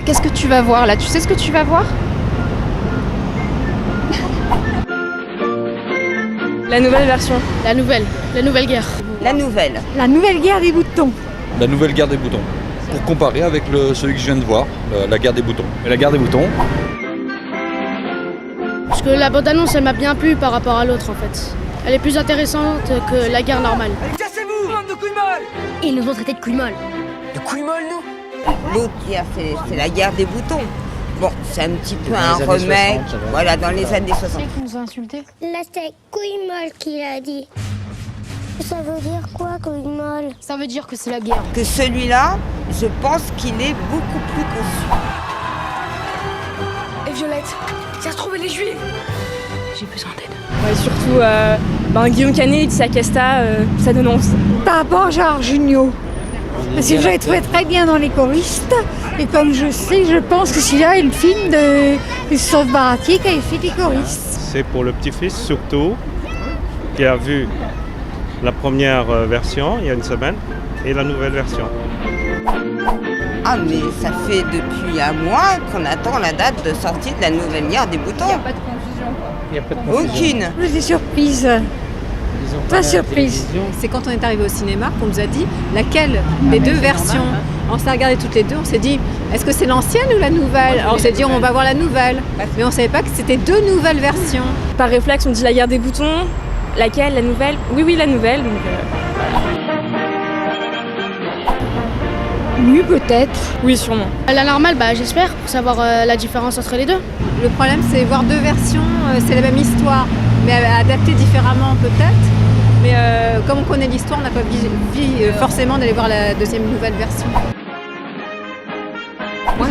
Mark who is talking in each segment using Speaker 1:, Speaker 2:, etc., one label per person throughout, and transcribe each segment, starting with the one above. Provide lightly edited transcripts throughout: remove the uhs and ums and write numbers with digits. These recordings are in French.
Speaker 1: Qu'est-ce que tu vas voir là? Tu sais ce que tu vas voir?
Speaker 2: La nouvelle version.
Speaker 3: La nouvelle guerre.
Speaker 4: La nouvelle.
Speaker 5: La nouvelle guerre des boutons.
Speaker 6: La nouvelle guerre des boutons. Pour comparer avec celui que je viens de voir, la guerre des boutons.
Speaker 7: Et la guerre des boutons.
Speaker 3: Parce que la bande-annonce, elle m'a bien plu par rapport à l'autre en fait. Elle est plus intéressante que la guerre normale.
Speaker 8: Allez, cassez-vous, bande de couilles molles!
Speaker 9: Ils nous ont traités de couilles molles.
Speaker 8: De couilles molles, nous?
Speaker 4: L'autre qui a fait, c'est la guerre des boutons. Bon, c'est un petit peu un remake, voilà, dans les années 60.
Speaker 1: Qui nous a insultés?
Speaker 9: Là, c'est couille molle qu'il a dit. Ça veut dire quoi, couille molle?
Speaker 1: Ça veut dire que c'est la guerre.
Speaker 4: Que celui-là, je pense qu'il est beaucoup plus conçu.
Speaker 2: Et Violette, c'est retrouver les juifs.
Speaker 3: J'ai besoin d'aide.
Speaker 2: Ouais, surtout Guillaume Canet et Tia Casta, ça donne envie.
Speaker 5: Par rapport à Gérard Jugnot. Parce que je l'ai trouvé très bien dans Les choristes. Et comme je sais, je pense que celui-là est le film de Christophe Baratier qui a fait Les choristes.
Speaker 10: C'est pour le petit-fils surtout, qui a vu la première version il y a une semaine et la nouvelle version.
Speaker 4: Ah mais ça fait depuis un mois qu'on attend la date de sortie de la nouvelle guerre des boutons.
Speaker 1: Pas de confusion quoi.
Speaker 7: Il n'y a pas de confusion.
Speaker 4: Aucune.
Speaker 5: J'étais surprise. Pas surprise.
Speaker 1: C'est quand on est arrivé au cinéma qu'on nous a dit laquelle des deux versions. On s'est regardé toutes les deux, on s'est dit est-ce que c'est l'ancienne ou la nouvelle? Alors on s'est dit on va voir la nouvelle, mais on savait pas que c'était deux nouvelles versions.
Speaker 2: Par réflexe, on dit la guerre des boutons. Laquelle? La nouvelle? Oui, la nouvelle. Donc,
Speaker 5: Mieux peut-être.
Speaker 2: oui, sûrement.
Speaker 3: La normale, j'espère, pour savoir la différence entre les deux.
Speaker 1: Le problème c'est voir deux versions, c'est la même histoire, mais adaptée différemment peut-être. Mais comme on connaît l'histoire, on n'a pas envie forcément d'aller voir la deuxième nouvelle version. Moi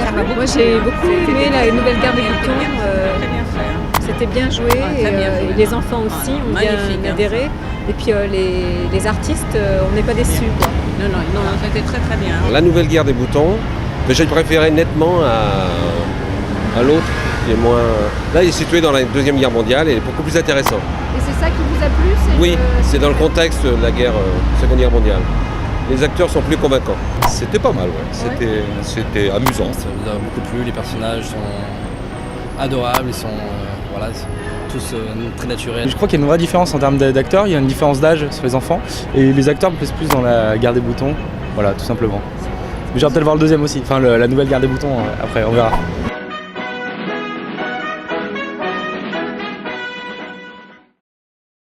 Speaker 1: j'ai beaucoup aimé la nouvelle guerre des boutons. C'était bien joué, et les enfants aussi ont bien adhéré. Et puis les artistes, on n'est pas déçus. Quoi.
Speaker 4: Non, c'était très très bien.
Speaker 11: La nouvelle guerre des boutons, mais j'ai préféré nettement à l'autre, qui est moins... Là, il est situé dans la Deuxième Guerre mondiale et il est beaucoup plus intéressant.
Speaker 1: Et c'est ça qui vous a plu?
Speaker 11: Oui, c'est dans le contexte de la guerre, Seconde Guerre mondiale. Les acteurs sont plus convaincants.
Speaker 6: C'était pas mal, ouais. C'était amusant.
Speaker 7: Ça nous a beaucoup plu, les personnages sont adorables, ils sont tous très naturels.
Speaker 12: Je crois qu'il y a une vraie différence en termes d'acteurs, il y a une différence d'âge sur les enfants et les acteurs me plaisent plus dans la guerre des boutons, voilà tout simplement. Mais j'irai peut-être voir le deuxième aussi, enfin la nouvelle guerre des boutons après, on verra.